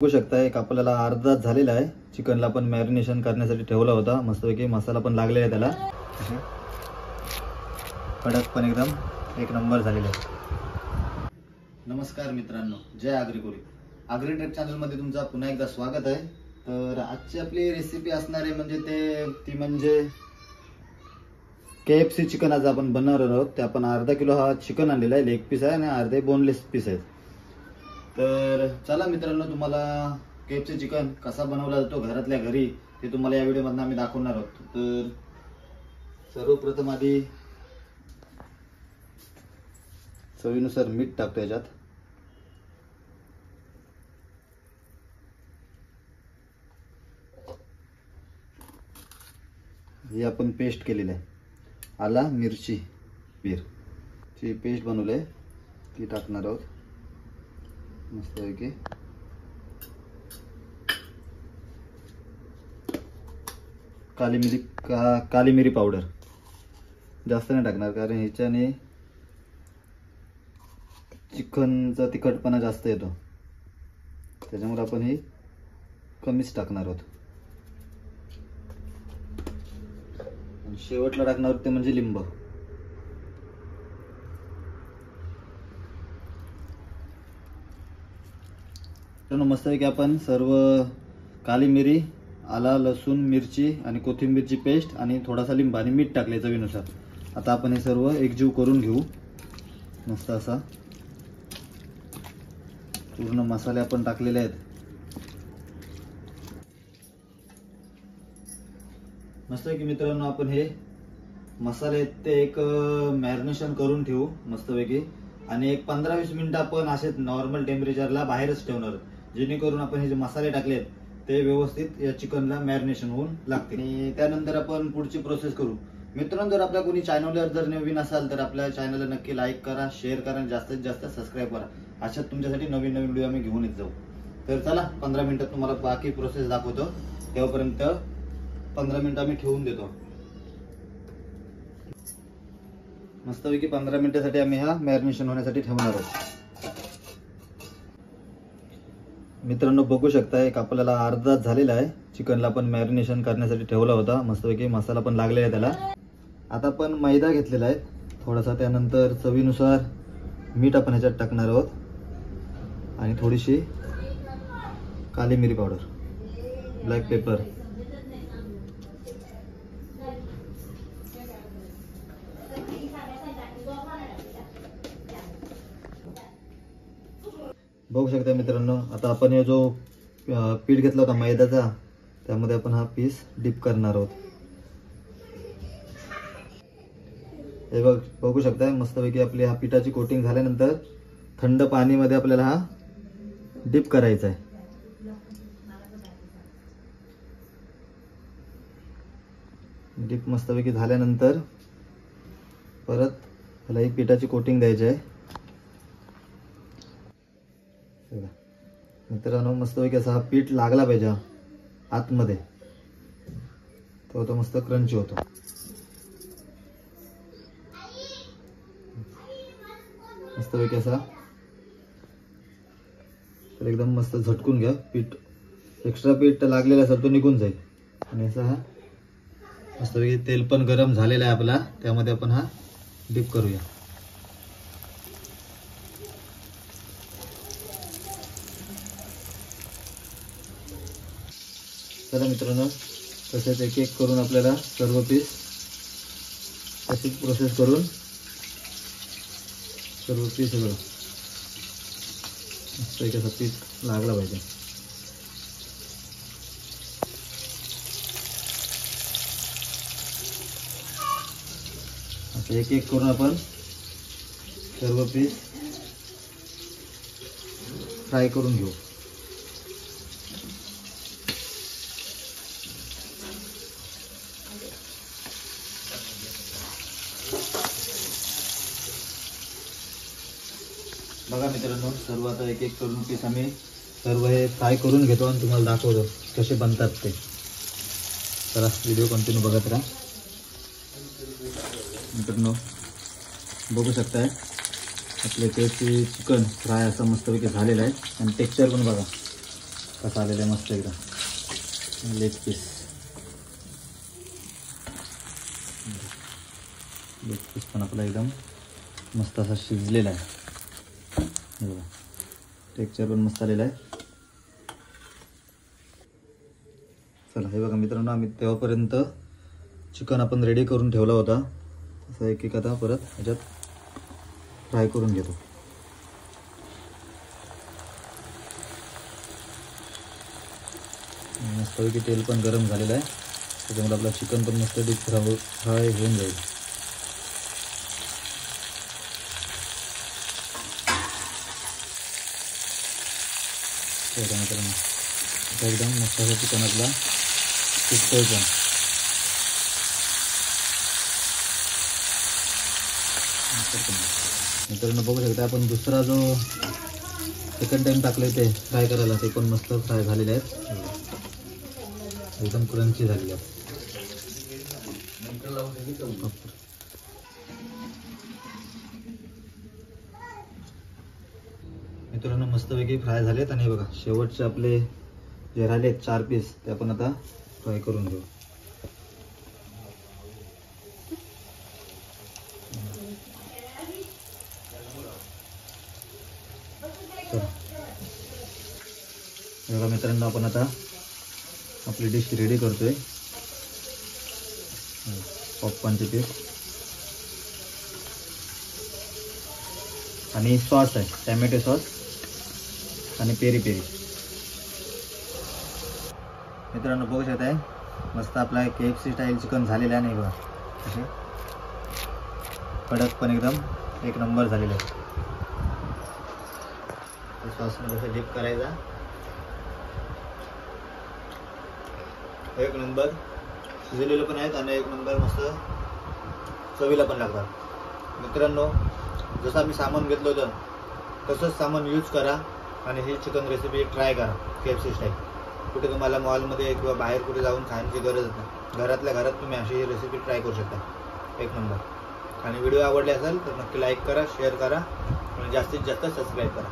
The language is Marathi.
बघू शकता एक आपल्याला अर्धा तास झालेला आहे। चिकनला आपण मॅरिनेशन करण्यासाठी ठेवला होता। मस्तपैकी मसाला पण लागलेला आहे त्याला, कडक पण एकदम एक नंबर झालेला आहे। नमस्कार मित्रांनो, जय आग्रिकोली टेक चॅनल मध्ये तुमचं पुन्हा एकदा स्वागत आहे। तर आजची आपली रेसिपी असणार आहे म्हणजे KFC चिकन आज आपण बनवणार आहोत। ते आपण अर्धा किलो हा चिकन आणलेला आहे, लेग पीस आहे आणि अर्धे बोनलेस पीस आहे। तर चला मित्रांनो, तुम्हाला KFC चिकन कसा बनवला जातो घरातल्या घरी ते तुम्हाला या व्हिडिओ मध्ये आम्ही दाखवणार आहोत। तर सर्वप्रथम आधी चवीनुसार मीठ टाकतो याच्यात। ही आपण पेस्ट केलेली आहे, आला मिरची ची पेस्ट बनवली आहे, ती टाकणार आहोत मस्त आहे की। काली मिरी पावडर जास्त नाही टाकणार, कारण ह्याच्याने चिकनचा तिखटपणा जास्त येतो, त्याच्यामुळे आपण हे कमीच टाकणार आहोत। आणि शेवटला टाकणार ते म्हणजे लिंब। तर मस्त आहे की आपण सर्व काली मिरी, आला लसूण मिरची आणि कोथिंबीरची पेस्ट आणि थोडासा लिंब आणि मीठ टाकले चवीनुसार। आता आपण हे सर्व एकजीव करून घेऊ मस्त असा। पूर्ण मसाले आपण टाकलेले आहेत। मस्त आहे की मित्रांनो, आपण हे मसाले ते एक मॅरिनेशन करून ठेवू मस्तपैकी आणि एक 15-20 मिनिटं आपण असे नॉर्मल टेम्परेचरला बाहेरच ठेवणार, जेणेकरून आपण हे जे मसाले टाकलेत ते व्यवस्थित या चिकनला मॅरिनेशन होऊन लागतील। आणि त्यानंतर आपण पुढची प्रोसेस करू। मित्रांनो, जर आपल्या कोणी चॅनलवर जर नवीन असाल तर आपल्या चॅनलला नक्की लाईक करा, शेअर करा आणि जास्तीत जास्त सबस्क्राईब करा। अशाच तुमच्यासाठी नवीन व्हिडिओ आम्ही घेऊन येत जाऊ। तर चला 15 मिनिटात तुम्हाला बाकी प्रोसेस दाखवतो, तेव्हापर्यंत 15 मिनिटं आम्ही ठेवून देतो। मस्तपैकी 15 मिनिटांसाठी आम्ही हा मॅरिनेशन होण्यासाठी ठेवणार आहोत। मित्रांनो, बघू शकता एक आपल्याला अर्धा तास झालेला आहे। चिकनला आपण मॅरिनेशन करण्यासाठी ठेवला होता, मस्तपैकी मसाला पण लागलेला आहे त्याला। आता आपण मैदा घेतलेला आहे थोडासा, त्यानंतर चवीनुसार मीठ आपण ह्याच्यात टाकणार आहोत आणि थोडीशी काली मिरी पावडर, ब्लॅक पेपर। बघू शकता मित्रांनो, आता आपण हे जो पीठ घेतला होता मैद्याचा, त्यामध्ये आपण हा पीस डिप करणार आहोत। हे बघू शकता मस्तपैकी आपली हा पिठाची कोटिंग झाल्यानंतर थंड पाणीमध्ये आपल्याला हा डिप करायचा आहे। डिप मस्तपैकी झाल्यानंतर परत त्याला ही पिठाची कोटिंग द्यायची आहे। मित्रांनो, मस्तपैकी असा हा पीठ लागला पाहिजे आतमध्ये, तो मस्त क्रंची होतो। मस्तपैकी असा तर एकदम मस्त झटकून घ्या पीठ, एक्स्ट्रा पीठ लागलेला असेल तो निघून जाईल। आणि असा हा मस्तपैकी तेल पण गरम झालेला आहे आपला, त्यामध्ये आपण हा डिप करूया। चला मित्रांनो, तसेच एक एक करून आपल्याला सर्व पीस तशीच प्रोसेस करून सर्व पीस सगळं मस्त एक असा पीस लागला पाहिजे। आता एक एक करून आपण सर्व पीस फ्राय करून घेऊ। बघा मित्रांनो, सर्व आता एक एक करून पीस आम्ही सर्व हे फ्राय करून घेतो आणि तुम्हाला दाखवतो कसे बनतात ते। चला व्हिडिओ कंटिन्यू बघत राहा। मित्रांनो, बघू शकताय आपले KFC चिकन फ्राय असं मस्तपैकी झालेलं आहे आणि टेक्स्चर पण बघा कसा आलेला आहे मस्त एकदम लेग पीस पण आपला एकदम मस्त असा शिजलेला आहे. हे बघा टेक्स्चर पण मस्त आलेला आहे. चला हे बघा मित्रांनो, आम्ही तेव्हापर्यंत चिकन आपण रेडी करून ठेवला होता. असं एक एक आता परत ह्याच्यात फ्राय करून घेतो. मस्तपैकी तेल पण गरम झालेलं आहे, त्याच्यामुळे आपला चिकन पण मस्त डीप फ्राय होऊन जाईल. एकदम मस्त असं चिकन आपला शिजतोय पण. मित्रांनो बघू शकता आपण दुसरा जो सेकंड टाइम टाकले ते फ्राय करायला, ते पण मस्त फ्राय झालेले आहेत, एकदम क्रंची झालेले आहेत. मित्रांनो मस्तपैकी फ्राय झालेत आणि बघा शेवटचे आपले जे राहिलेत 4 पीस ते आपण आता फ्राय करून घेऊ. बघा मित्रांनो आपण आता आपली डिश रेडी करतोय. पॉपकॉर्नचे पीस आणि सॉस आहे, टॅमॅटो सॉस आणि पेरी पेरी. मित्रांनो बघू शकताय मस्त आपला KFC स्टाईल चिकन झालेला नाही बघा, असे कडक पण एकदम एक नंबर झालेलं आहे. सॉसमध्ये असं डिप करायचा, एक नंबर शिजलेलं पण आहेत आणि एक नंबर मस्त चवीला पण लागतात. मित्रांनो जसं आम्ही सामान घेतलं होतं तसंच सामान यूज करा आणि ही चिकन रेसिपी ट्राय करा KFC स्टाईल. कुठे तुम्हाला मॉलमध्ये किंवा बाहेर कुठे जाऊन खाण्याची गरज नाही, घरातल्या घरात तुम्ही अशी ही रेसिपी ट्राय करू शकता, एक नंबर. आणि व्हिडिओ आवडले असेल तर नक्की लाईक करा, शेअर करा आणि जास्तीत जास्त सबस्क्राईब करा.